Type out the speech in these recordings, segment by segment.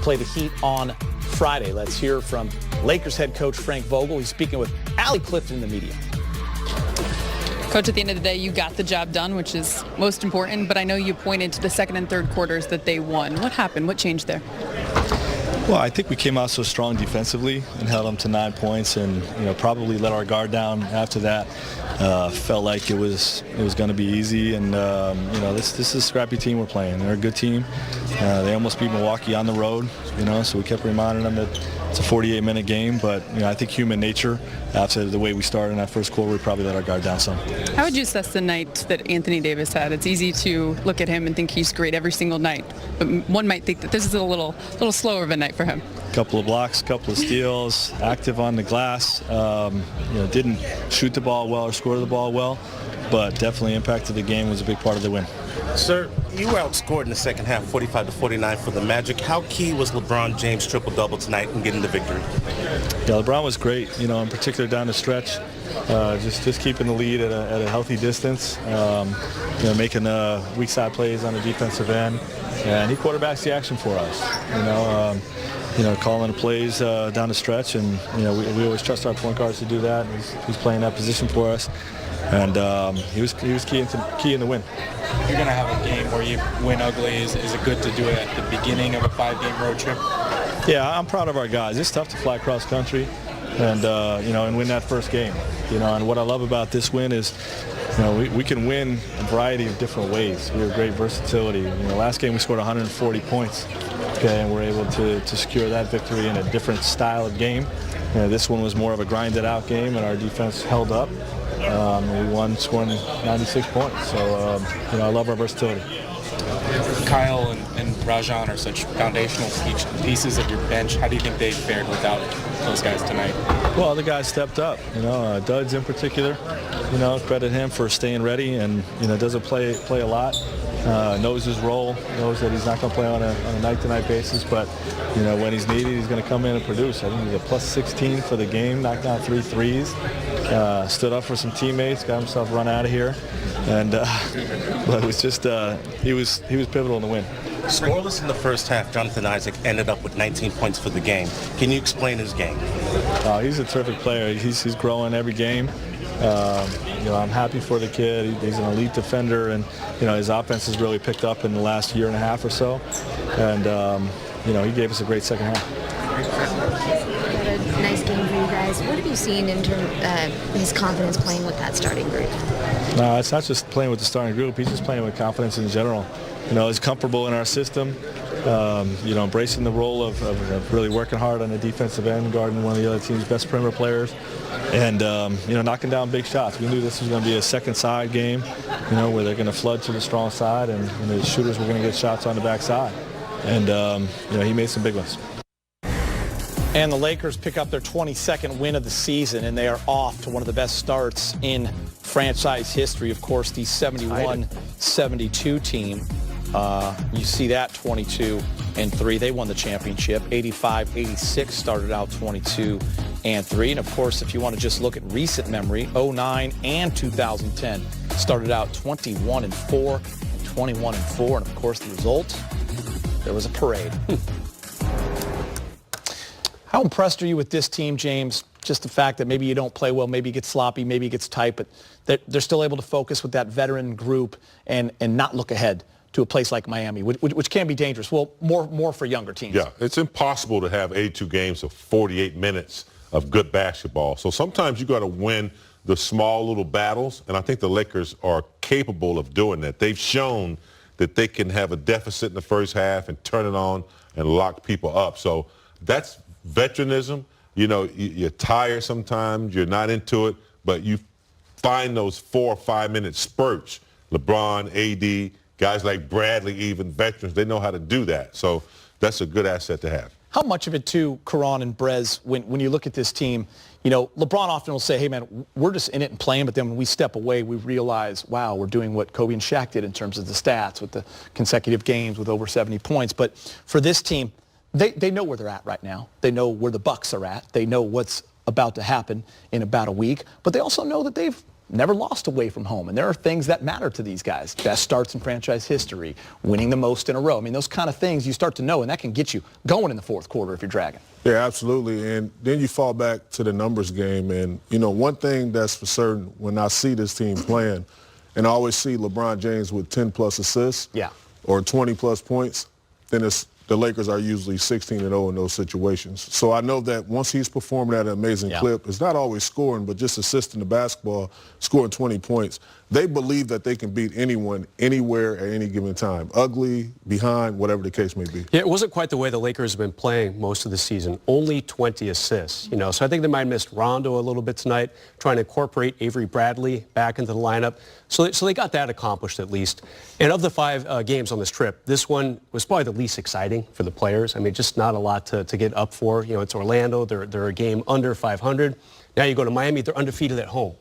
to play the Heat on Friday. Let's hear from Lakers head coach Frank Vogel. He's speaking with Allie Clifton in the media. Coach, at the end of the day, you got the job done, which is most important, but I know you pointed to the second and third quarters that they won. What happened? What changed there? Well, I think we came out so strong defensively and held them to 9 points, and probably let our guard down after that. Felt like it was going to be easy, and this is a scrappy team we're playing. They're a good team. They almost beat Milwaukee on the road, so we kept reminding them that it's a 48-minute game. But I think human nature, after the way we started in that first quarter, we probably let our guard down some. How would you assess the night that Anthony Davis had? It's easy to look at him and think he's great every single night, but one might think that this is a little slower of a night for him. Couple of blocks, couple of steals, active on the glass. Didn't shoot the ball well or score the ball well, but definitely impacted the game, was a big part of the win. Sir, you were outscored in the second half, 45-49 for the Magic. How key was LeBron James' triple-double tonight in getting the victory? Yeah, LeBron was great, in particular down the stretch. Just keeping the lead at a healthy distance, making weak side plays on the defensive end, and he quarterbacks the action for us. Calling plays down the stretch, and we always trust our point guards to do that. He's playing that position for us, and he was key in the win. You're going to have a game where you win ugly. Is it good to do it at the beginning of a 5-game road trip? Yeah, I'm proud of our guys. It's tough to fly cross country, and and win that first game. And what I love about this win is, we can win a variety of different ways. We have great versatility. Last game we scored 140 points. Okay, and we're able to secure that victory in a different style of game. This one was more of a grinded-out game, and our defense held up. We won scoring 96 points. So, I love our versatility. Kyle and Rajon are such foundational pieces of your bench. How do you think they fared without those guys tonight? Well, the guys stepped up. Duds in particular. Credit him for staying ready, and doesn't play a lot. Knows his role, knows that he's not going to play on a night-to-night basis, but when he's needed, he's going to come in and produce. I think he's a plus 16 for the game, knocked down 3 threes, stood up for some teammates, got himself run out of here, and but it was just he was pivotal in the win. Scoreless in the first half, Jonathan Isaac ended up with 19 points for the game. Can you explain his game? He's a terrific player. He's growing every game. I'm happy for the kid. He's an elite defender, and his offense has really picked up in the last year and a half or so. And he gave us a great second half. Had a nice game for you guys. What have you seen in terms of his confidence playing with that starting group? No, it's not just playing with the starting group. He's just playing with confidence in general. He's comfortable in our system. Embracing the role of really working hard on the defensive end, guarding one of the other team's best perimeter players, and knocking down big shots. We knew this was going to be a second side game, where they're going to flood to the strong side, and the shooters were going to get shots on the backside. And he made some big ones. And the Lakers pick up their 22nd win of the season, and they are off to one of the best starts in franchise history. Of course, the 71-72 team. You see that 22-3. They won the championship. 85-86 started out 22-3. And of course, if you want to just look at recent memory, 09 and 2010 started out 21-4 and 21-4. And of course, the result, there was a parade. How impressed are you with this team, James? Just the fact that maybe you don't play well, maybe it gets sloppy, maybe it gets tight, but they're still able to focus with that veteran group and not look ahead to a place like Miami, which can be dangerous. Well, more for younger teams. Yeah, it's impossible to have 82 games of 48 minutes of good basketball. So sometimes you got to win the small little battles, and I think the Lakers are capable of doing that. They've shown that they can have a deficit in the first half and turn it on and lock people up. So that's veteranism. You're tired sometimes, you're not into it, but you find those 4 or 5 minute spurts. LeBron, AD, guys like Bradley, even veterans, they know how to do that. So that's a good asset to have. How much of it, too, Karan and Brez, when you look at this team, LeBron often will say, hey, man, we're just in it and playing, but then when we step away, we realize, wow, we're doing what Kobe and Shaq did in terms of the stats with the consecutive games with over 70 points. But for this team, they know where they're at right now. They know where the Bucks are at. They know what's about to happen in about a week. But they also know that they've never lost away from home. And there are things that matter to these guys. Best starts in franchise history, winning the most in a row. I mean, those kind of things you start to know, and that can get you going in the fourth quarter if you're dragging. Yeah, absolutely. And then you fall back to the numbers game. And, you know, one thing that's for certain when I see this team playing, and I always see LeBron James with 10-plus assists or 20-plus points, then the Lakers are usually 16-0 in those situations. So I know that once he's performing at an amazing clip, it's not always scoring, but just assisting the basketball, scoring 20 points. They believe that they can beat anyone, anywhere, at any given time. Ugly, behind, whatever the case may be. Yeah, it wasn't quite the way the Lakers have been playing most of the season. Only 20 assists, you know. So I think they might have missed Rondo a little bit tonight, trying to incorporate Avery Bradley back into the lineup. So they got that accomplished at least. And of the 5 games on this trip, this one was probably the least exciting for the players. I mean, just not a lot to get up for. You know, it's Orlando. They're a game under 500. Now you go to Miami. They're undefeated at home.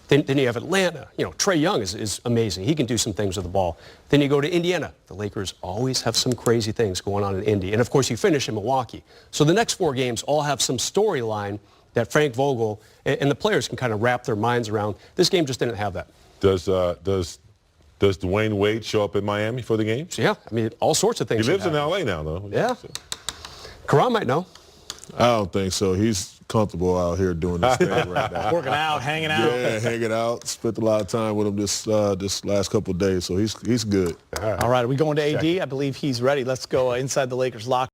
Then you have Atlanta. You know, Trae Young is amazing. He can do some things with the ball. Then you go to Indiana. The Lakers always have some crazy things going on in Indy. And, of course, you finish in Milwaukee. So the next 4 games all have some storyline that Frank Vogel and the players can kind of wrap their minds around. This game just didn't have that. Does Dwayne Wade show up in Miami for the games? Yeah, I mean, all sorts of things. He lives in L.A. now, though. Yeah. Karan might know. I don't think so. He's comfortable out here doing this thing right now. Working out, hanging out. Yeah, hanging out. Spent a lot of time with him this last couple of days, so he's good. All right, are we going to AD? I believe he's ready. Let's go inside the Lakers locker.